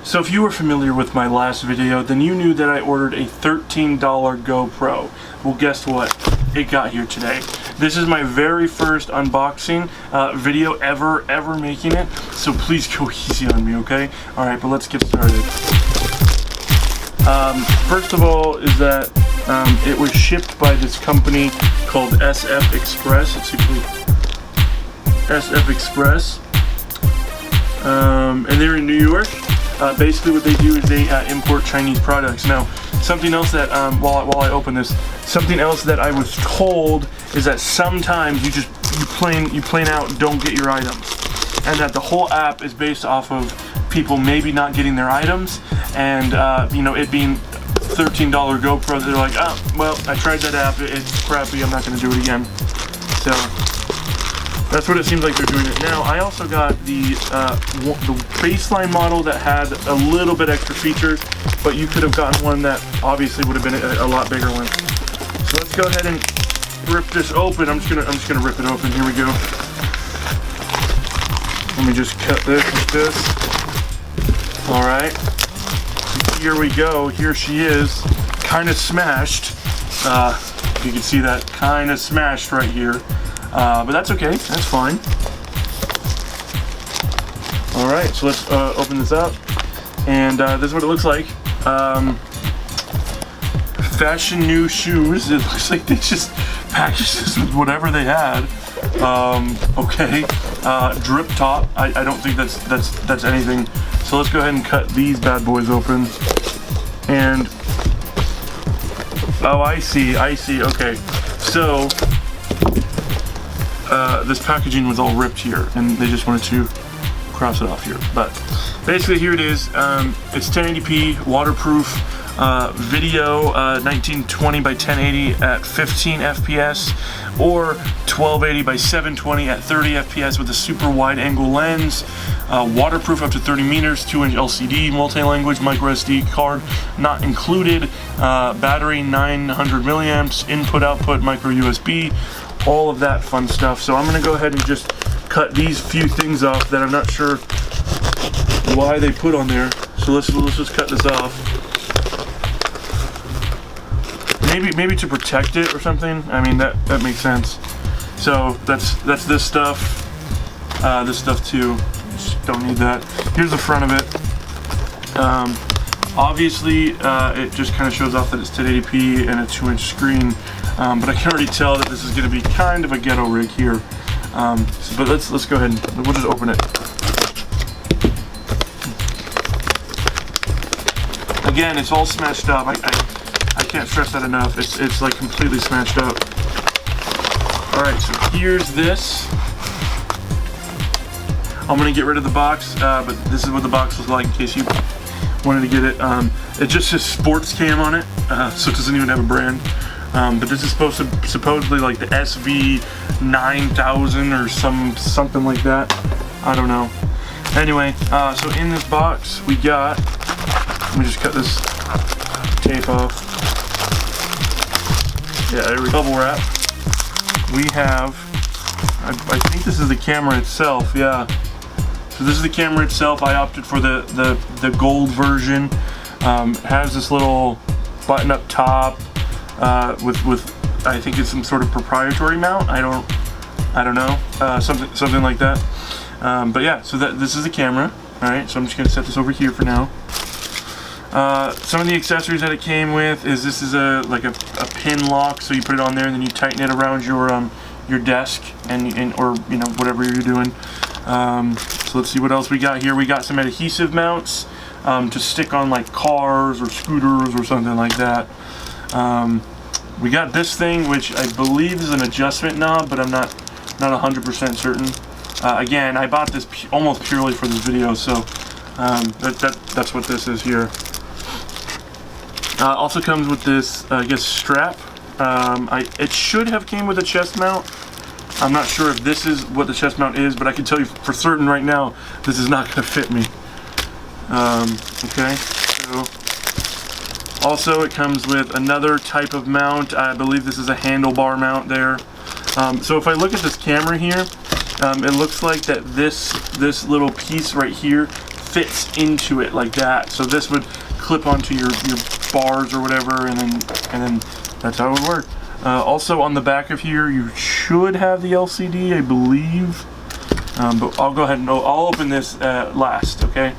So if you were familiar with my last video, then you knew that I ordered a $13 GoPro. Well, guess what? It got here today. This is my very first unboxing video ever making it, so please go easy on me, okay? Alright, but let's get started. First of all is that it was shipped by this company called SF Express. It's simply SF Express. And they're in New York. Basically what they do is they import Chinese products. Now, something else that, while I open this, something else that I was told is that sometimes you plain out don't get your items. And that the whole app is based off of people maybe not getting their items, and you know, it being $13 GoPro, they're like, oh, well, I tried that app, it's crappy, I'm not gonna do it again. So, that's what it seems like they're doing it now. I also got the baseline model that had a little bit extra features, but you could have gotten one that obviously would have been a lot bigger one. So let's go ahead and rip this open. I'm just gonna rip it open. Here we go. Let me just cut this with this. All right. Here we go. Here she is, kind of smashed. You can see that kind of smashed right here. But that's okay, that's fine. Alright, so let's open this up. And this is what it looks like. Fashion new shoes. It looks like they just packaged this with whatever they had. Okay. Drip top. I don't think that's anything. So let's go ahead and cut these bad boys open. And oh, I see, okay. So this packaging was all ripped here, and they just wanted to cross it off here. But basically, here it is. It's 1080p, waterproof, video, 1920 by 1080 at 15 FPS, or 1280 by 720 at 30 FPS with a super wide angle lens. Waterproof up to 30 meters, 2-inch LCD, multi-language, micro SD card not included, battery 900 milliamps, input-output, micro USB, all of that fun stuff. So I'm gonna go ahead and just cut these few things off that I'm not sure why they put on there. So let's just cut this off. Maybe to protect it or something. I mean, that makes sense. So that's this stuff. This stuff too. Just don't need that. Here's the front of it. Obviously, it just kind of shows off that it's 1080p and a 2-inch screen. But I can already tell that this is going to be kind of a ghetto rig here. But let's go ahead and we'll just open it. Again, it's all smashed up. I can't stress that enough. It's like completely smashed up. All right, so here's this. I'm gonna get rid of the box, but this is what the box was like in case you wanted to get it. It just says Sports Cam on it, so it doesn't even have a brand. But this is supposedly like the SV9000 or something like that. I don't know. Anyway, so in this box we got, let me just cut this tape off. Yeah, there we go. Bubble wrap. We have, I think this is the camera itself, yeah. So this is the camera itself. I opted for the gold version. It has this little button up top. With I think it's some sort of proprietary mount. I don't know, something like that. But yeah, so this is the camera. All right, so I'm just gonna set this over here for now. Some of the accessories that it came with is this is like a pin lock, so you put it on there and then you tighten it around your desk and or you know, whatever you're doing. So let's see what else we got here. We got some adhesive mounts to stick on like cars or scooters or something like that. We got this thing, which I believe is an adjustment knob, but I'm not 100% certain. Again, I bought this almost purely for this video, so that's what this is here. Also comes with this, I guess, strap. It should have came with a chest mount. I'm not sure if this is what the chest mount is, but I can tell you for certain right now, this is not going to fit me. Okay, so also it comes with another type of mount. I believe this is a handlebar mount there. So if I look at this camera here, it looks like that this little piece right here fits into it like that. So this would clip onto your bars or whatever, and then that's how it would work. Also on the back of here, you should have the LCD, I believe. But I'll go ahead and I'll open this last, okay?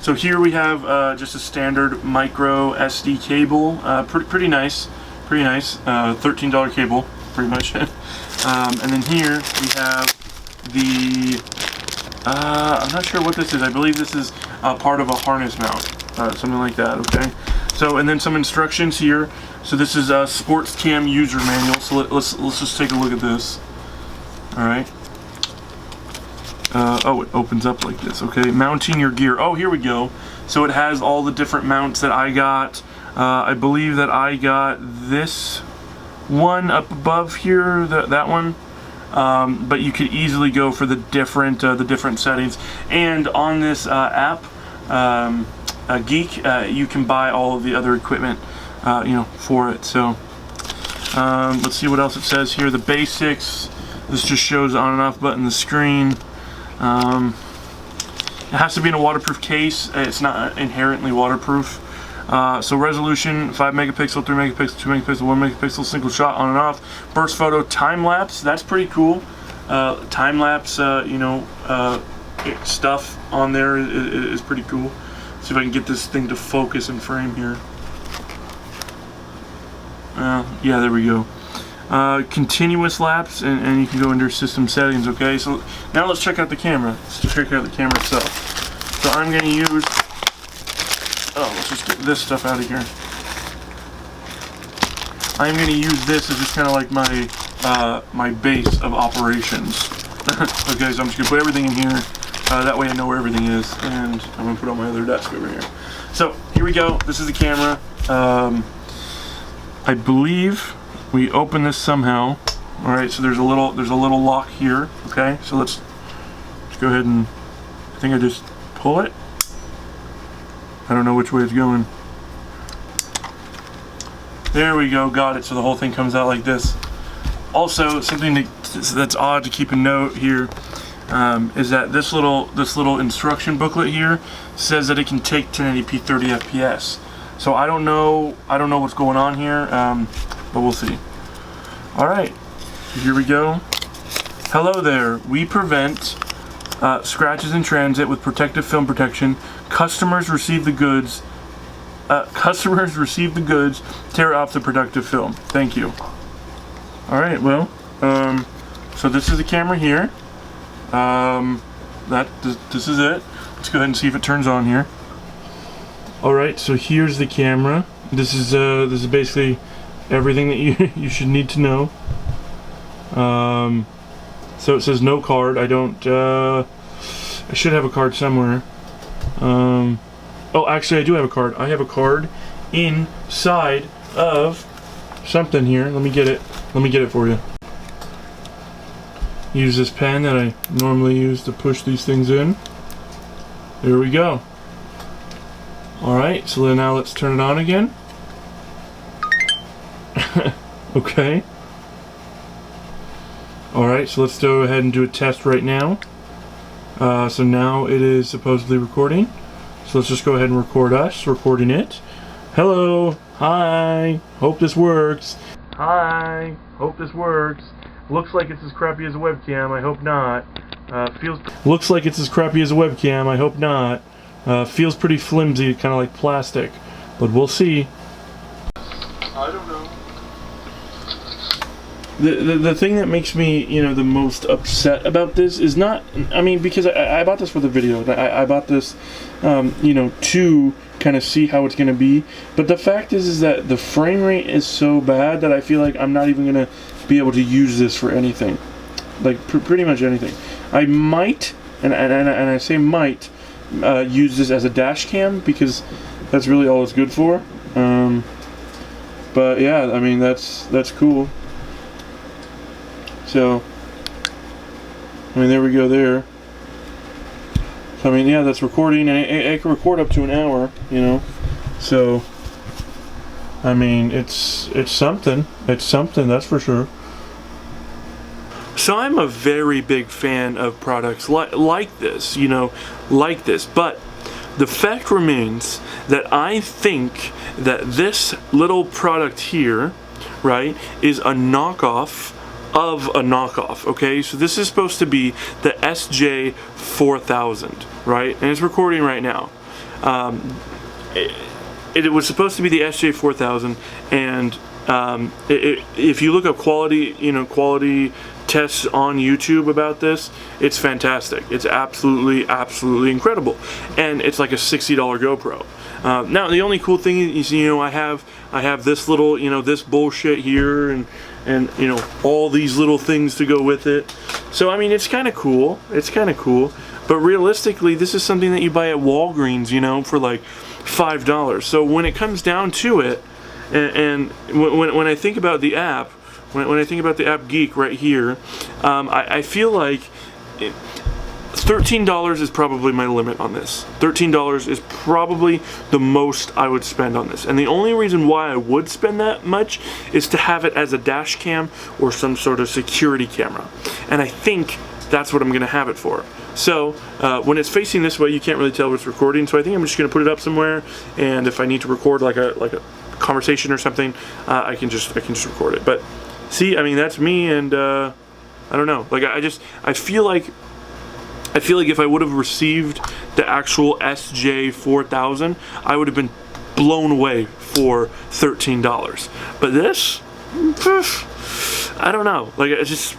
So here we have just a standard micro SD cable, pretty nice, $13 cable, pretty much. And then here we have the, I'm not sure what this is. I believe this is part of a harness mount, something like that, okay? So, and then some instructions here. So this is a sports cam user manual. So let's just take a look at this. All right. Oh, it opens up like this. Okay, mounting your gear. Oh, here we go. So it has all the different mounts that I got. I believe that I got this one up above here, that one. But you could easily go for the different settings. And on this app, Geek, you can buy all of the other equipment, you know, for it. So let's see what else it says here. The basics. This just shows on and off button the screen. It has to be in a waterproof case. It's not inherently waterproof. So resolution 5 megapixel, 3 megapixel, 2 megapixel, 1 megapixel, single shot on and off. Burst photo, time lapse. That's pretty cool. Time lapse, you know, stuff on there is pretty cool. See if I can get this thing to focus and frame here. Yeah, there we go. Continuous lapse, and you can go under system settings. Okay, so now let's check out the camera. Let's just check out the camera itself. So I'm going to use, let's just get this stuff out of here. I'm going to use this as just kind of like my my base of operations. Okay, so I'm just going to put everything in here. That way I know where everything is, and I'm going to put it on my other desk over here. So here we go. This is the camera. I believe we open this somehow. All right, so there's a little lock here. Okay, so let's go ahead and, I think I just pull it. I don't know which way it's going. There we go, got it. So the whole thing comes out like this. Also, something that's odd to keep a note here is that this little instruction booklet here says that it can take 1080p 30 FPS. So I don't know what's going on here, but we'll see. All right, here we go. Hello there. We prevent scratches in transit with protective film protection. Customers receive the goods. Tear off the protective film. Thank you. All right. Well, so this is the camera here. This is it. Let's go ahead and see if it turns on here. All right. So here's the camera. This is basically everything that you should need to know. So it says no card. I should have a card somewhere. Oh, actually I do have a card. I have a card inside of something here. Let me get it for you. Use this pen that I normally use to push these things in. There we go. Alright, so then now let's turn it on again. Okay. Alright, so let's go ahead and do a test right now. So now it is supposedly recording. So let's just go ahead and record us, recording it. Hello, hi, hope this works. Hi, hope this works. Looks like it's as crappy as a webcam, I hope not. Looks like it's as crappy as a webcam, I hope not. Feels pretty flimsy, kind of like plastic, but we'll see. I don't know. The thing that makes me, you know, the most upset about this is not, I mean, because I bought this for the video. I bought this, you know, to kind of see how it's going to be. But the fact is that the frame rate is so bad that I feel like I'm not even going to be able to use this for anything. Like, pretty much anything. I might, and I say might, use this as a dash cam because that's really all it's good for. But yeah, I mean, that's cool. So, I mean, there we go there. So, I mean, yeah, that's recording, and it can record up to an hour, you know. So, I mean, it's something. It's something, that's for sure. So I'm a very big fan of products like this, you know, like this. But the fact remains that I think that this little product here, right, is a knockoff of a knockoff, okay? So this is supposed to be the SJ4000, right? And it's recording right now. It was supposed to be the SJ4000, and if you look up quality, you know, quality tests on YouTube about this, it's fantastic. It's absolutely incredible, and it's like a $60 GoPro. Now the only cool thing is, you know, I have this little, you know, this bullshit here, and you know, all these little things to go with it. So I mean, it's kind of cool. It's kind of cool. But realistically, this is something that you buy at Walgreens, you know, for like $5. So when it comes down to it, and when I think about the app, when I think about the app Geek right here, I feel like $13 is probably my limit on this. $13 is probably the most I would spend on this. And the only reason why I would spend that much is to have it as a dash cam or some sort of security camera. And I think that's what I'm going to have it for. So when it's facing this way, you can't really tell if it's recording. So I think I'm just going to put it up somewhere, and if I need to record like a conversation or something, I can just record it. But see, I mean, that's me, and I don't know. Like I feel like if I would have received the actual SJ4000, I would have been blown away for $13. But this, I don't know. Like it just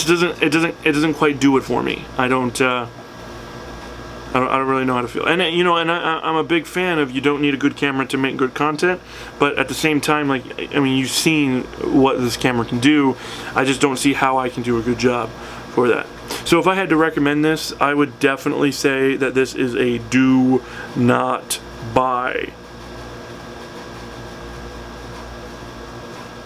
doesn't quite do it for me. I don't really know how to feel. And you know, and I'm a big fan of, you don't need a good camera to make good content, but at the same time, like, I mean, you've seen what this camera can do. I just don't see how I can do a good job for that. So if I had to recommend this, I would definitely say that this is a do not buy.